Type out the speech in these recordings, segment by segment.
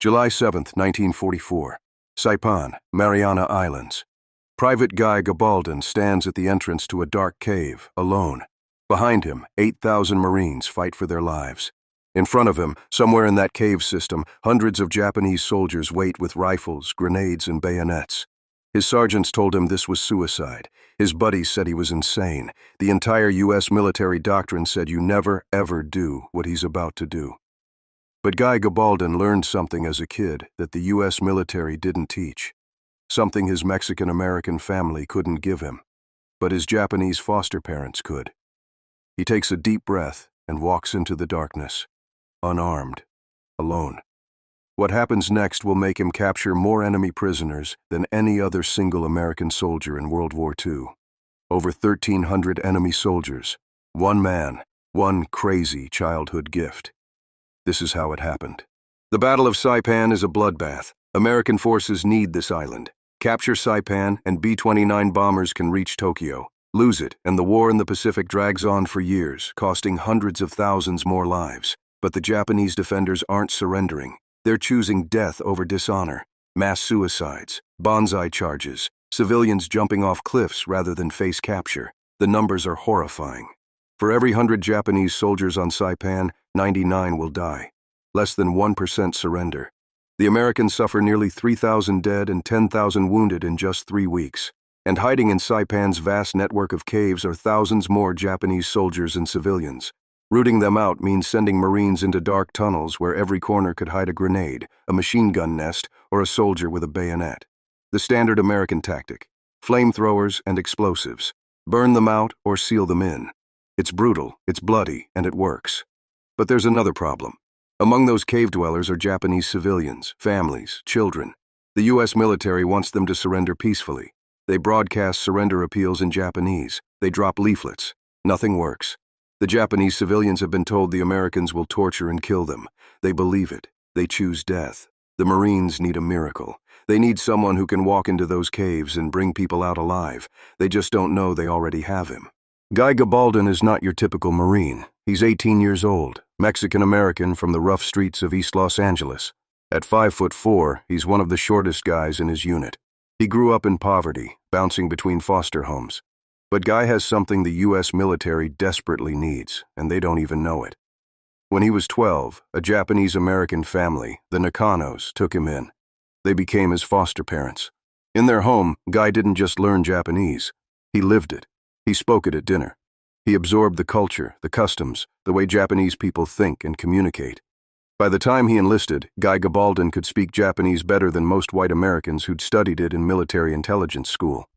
July 7, 1944. Saipan, Mariana Islands. Private Guy Gabaldon stands at the entrance to a dark cave, alone. Behind him, 8,000 Marines fight for their lives. In front of him, somewhere in that cave system, hundreds of Japanese soldiers wait with rifles, grenades, and bayonets. His sergeants told him this was suicide. His buddies said he was insane. The entire U.S. military doctrine said you never, ever do what he's about to do. But Guy Gabaldon learned something as a kid that the U.S. military didn't teach. Something his Mexican-American family couldn't give him, but his Japanese foster parents could. He takes a deep breath and walks into the darkness, unarmed, alone. What happens next will make him capture more enemy prisoners than any other single American soldier in World War II. Over 1,300 enemy soldiers, one man, one crazy childhood gift. This is how it happened. The Battle of Saipan is a bloodbath. American forces need this island. Capture Saipan and B-29 bombers can reach Tokyo. Lose it, and the war in the Pacific drags on for years, costing hundreds of thousands more lives. But the Japanese defenders aren't surrendering. They're choosing death over dishonor. Mass suicides, bonsai charges, civilians jumping off cliffs rather than face capture. The numbers are horrifying. For every 100 Japanese soldiers on Saipan, 99 will die. Less than 1% surrender. The Americans suffer nearly 3,000 dead and 10,000 wounded in just 3 weeks. And hiding in Saipan's vast network of caves are thousands more Japanese soldiers and civilians. Rooting them out means sending Marines into dark tunnels where every corner could hide a grenade, a machine gun nest, or a soldier with a bayonet. The standard American tactic: flamethrowers and explosives. Burn them out or seal them in. It's brutal, it's bloody, and it works. But there's another problem. Among those cave dwellers are Japanese civilians, families, children. The U.S. military wants them to surrender peacefully. They broadcast surrender appeals in Japanese. They drop leaflets. Nothing works. The Japanese civilians have been told the Americans will torture and kill them. They believe it. They choose death. The Marines need a miracle. They need someone who can walk into those caves and bring people out alive. They just don't know they already have him. Guy Gabaldon is not your typical Marine. He's 18 years old, Mexican-American from the rough streets of East Los Angeles. At 5'4", he's one of the shortest guys in his unit. He grew up in poverty, bouncing between foster homes. But Guy has something the U.S. military desperately needs, and they don't even know it. When he was 12, a Japanese-American family, the Nakanos, took him in. They became his foster parents. In their home, Guy didn't just learn Japanese. He lived it. He spoke it at dinner. He absorbed the culture, the customs, the way Japanese people think and communicate. By the time he enlisted, Guy Gabaldon could speak Japanese better than most white Americans who'd studied it in military intelligence school.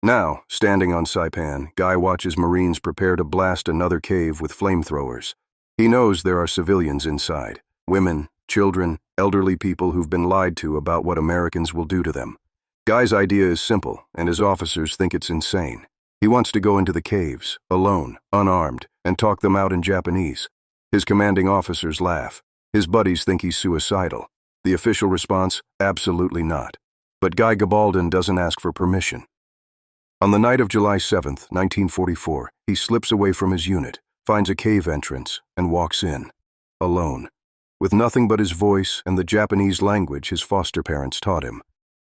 Now, standing on Saipan, Guy watches Marines prepare to blast another cave with flamethrowers. He knows there are civilians inside, women, children, elderly people who've been lied to about what Americans will do to them. Guy's idea is simple, and his officers think it's insane. He wants to go into the caves, alone, unarmed, and talk them out in Japanese. His commanding officers laugh. His buddies think he's suicidal. The official response: absolutely not. But Guy Gabaldon doesn't ask for permission. On the night of July 7, 1944, he slips away from his unit, finds a cave entrance, and walks in, alone, with nothing but his voice and the Japanese language his foster parents taught him.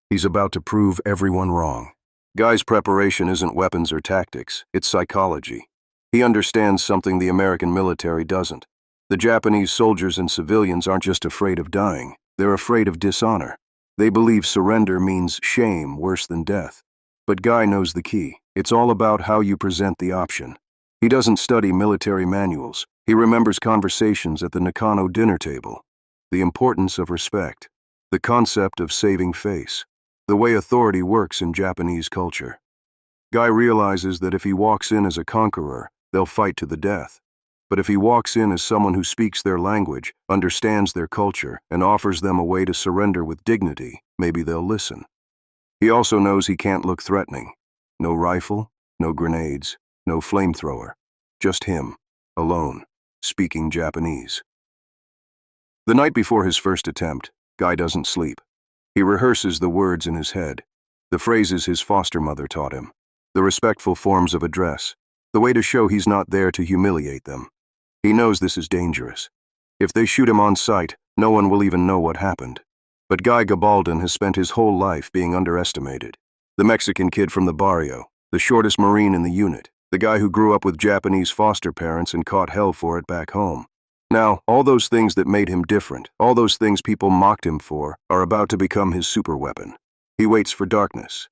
He's about to prove everyone wrong. Guy's preparation isn't weapons or tactics, it's psychology. He understands something the American military doesn't. The Japanese soldiers and civilians aren't just afraid of dying, they're afraid of dishonor. They believe surrender means shame worse than death. But Guy knows the key. It's all about how you present the option. He doesn't study military manuals. He remembers conversations at the Nakano dinner table. The importance of respect. The concept of saving face. The way authority works in Japanese culture. Guy realizes that if he walks in as a conqueror, they'll fight to the death. But if he walks in as someone who speaks their language, understands their culture, and offers them a way to surrender with dignity, maybe they'll listen. He also knows he can't look threatening. No rifle, no grenades, no flamethrower. Just him, alone, speaking Japanese. The night before his first attempt, Guy doesn't sleep. He rehearses the words in his head, the phrases his foster mother taught him, the respectful forms of address, the way to show he's not there to humiliate them. He knows this is dangerous. If they shoot him on sight, no one will even know what happened. But Guy Gabaldon has spent his whole life being underestimated. The Mexican kid from the barrio, the shortest Marine in the unit, the guy who grew up with Japanese foster parents and caught hell for it back home. Now, all those things that made him different, all those things people mocked him for, are about to become his superweapon. He waits for darkness.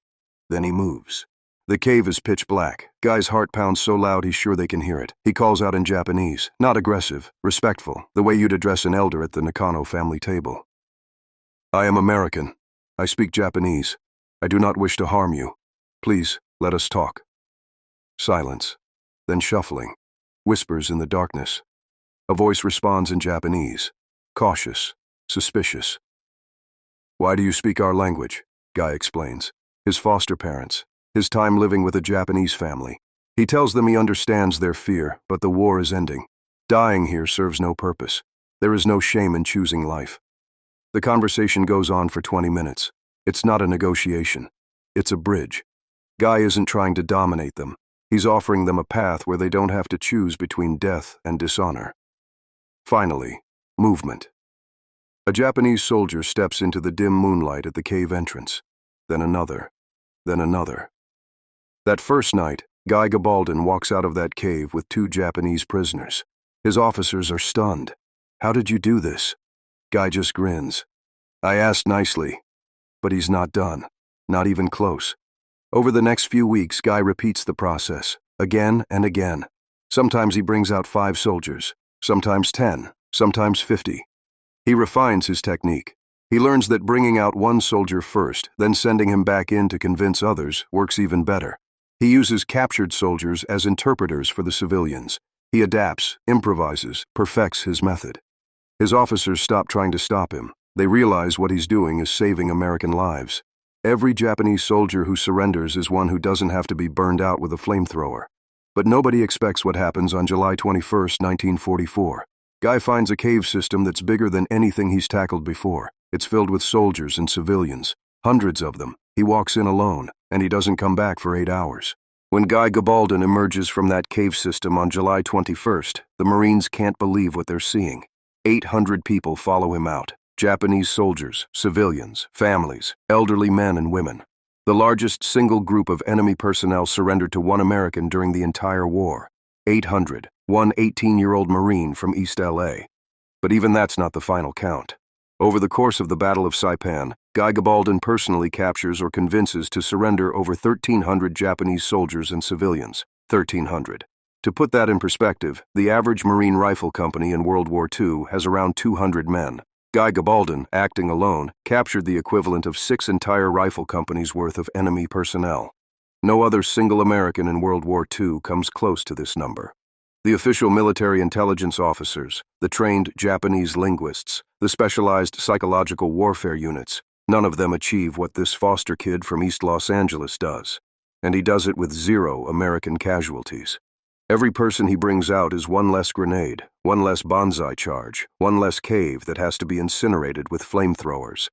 Then he moves. The cave is pitch black. Guy's heart pounds so loud he's sure they can hear it. He calls out in Japanese, not aggressive, respectful, the way you'd address an elder at the Nakano family table. I am American. I speak Japanese. I do not wish to harm you. Please, let us talk. Silence. Then shuffling. Whispers in the darkness. A voice responds in Japanese. Cautious. Suspicious. Why do you speak our language? Guy explains. His foster parents. His time living with a Japanese family. He tells them he understands their fear, but the war is ending. Dying here serves no purpose. There is no shame in choosing life. The conversation goes on for 20 minutes. It's not a negotiation. It's a bridge. Guy isn't trying to dominate them. He's offering them a path where they don't have to choose between death and dishonor. Finally, movement. A Japanese soldier steps into the dim moonlight at the cave entrance. Then another. Then another. That first night, Guy Gabaldon walks out of that cave with 2 Japanese prisoners. His officers are stunned. How did you do this? Guy just grins. I asked nicely. But he's not done. Not even close. Over the next few weeks, Guy repeats the process, again and again. Sometimes he brings out 5 soldiers, sometimes 10, sometimes 50. He refines his technique. He learns that bringing out 1 soldier first, then sending him back in to convince others, works even better. He uses captured soldiers as interpreters for the civilians. He adapts, improvises, perfects his method. His officers stop trying to stop him. They realize what he's doing is saving American lives. Every Japanese soldier who surrenders is one who doesn't have to be burned out with a flamethrower. But nobody expects what happens on July 21, 1944. Guy finds a cave system that's bigger than anything he's tackled before. It's filled with soldiers and civilians, hundreds of them. He walks in alone, and he doesn't come back for 8 hours. When Guy Gabaldon emerges from that cave system on July 21st, the Marines can't believe what they're seeing. 800 people follow him out. Japanese soldiers, civilians, families, elderly men and women. The largest single group of enemy personnel surrendered to 1 American during the entire war. 800, one 18-year-old Marine from East LA. But even that's not the final count. Over the course of the Battle of Saipan, Guy Gabaldon personally captures or convinces to surrender over 1,300 Japanese soldiers and civilians. 1,300. To put that in perspective, the average Marine rifle company in World War II has around 200 men. Guy Gabaldon, acting alone, captured the equivalent of 6 entire rifle companies' worth of enemy personnel. No other single American in World War II comes close to this number. The official military intelligence officers, the trained Japanese linguists, the specialized psychological warfare units, none of them achieve what this foster kid from East Los Angeles does. And he does it with 0 American casualties. Every person he brings out is 1 less grenade, 1 less bonsai charge, 1 less cave that has to be incinerated with flamethrowers.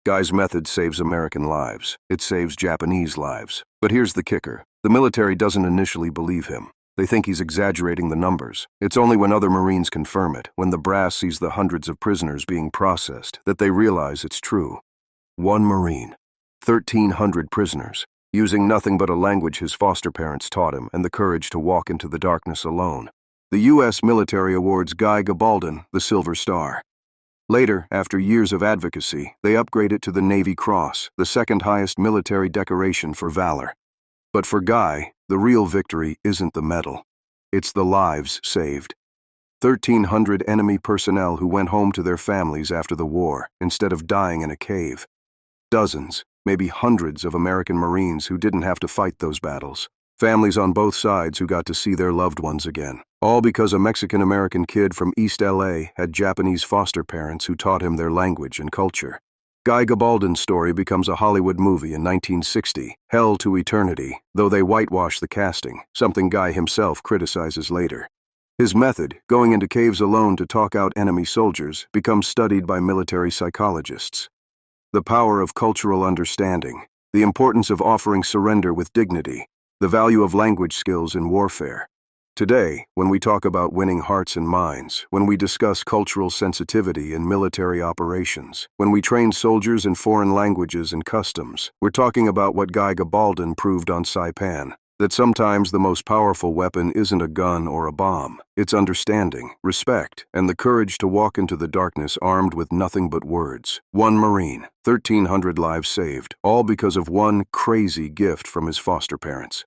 Guy's method saves American lives. It saves Japanese lives. But here's the kicker. The military doesn't initially believe him. They think he's exaggerating the numbers. It's only when other Marines confirm it, when the brass sees the hundreds of prisoners being processed, that they realize it's true. 1 Marine. 1,300 prisoners. Using nothing but a language his foster parents taught him and the courage to walk into the darkness alone. The U.S. military awards Guy Gabaldon the Silver Star. Later, after years of advocacy, they upgrade it to the Navy Cross, the 2nd highest military decoration for valor. But for Guy, the real victory isn't the medal. It's the lives saved. 1,300 enemy personnel who went home to their families after the war, instead of dying in a cave. Dozens, maybe hundreds of American Marines who didn't have to fight those battles. Families on both sides who got to see their loved ones again. All because a Mexican-American kid from East LA had Japanese foster parents who taught him their language and culture. Guy Gabaldon's story becomes a Hollywood movie in 1960, Hell to Eternity, though they whitewash the casting, something Guy himself criticizes later. His method, going into caves alone to talk out enemy soldiers, becomes studied by military psychologists. The power of cultural understanding, the importance of offering surrender with dignity, the value of language skills in warfare. Today, when we talk about winning hearts and minds, when we discuss cultural sensitivity in military operations, when we train soldiers in foreign languages and customs, we're talking about what Guy Gabaldon proved on Saipan, that sometimes the most powerful weapon isn't a gun or a bomb. It's understanding, respect, and the courage to walk into the darkness armed with nothing but words. One Marine, 1,300 lives saved, all because of one crazy gift from his foster parents.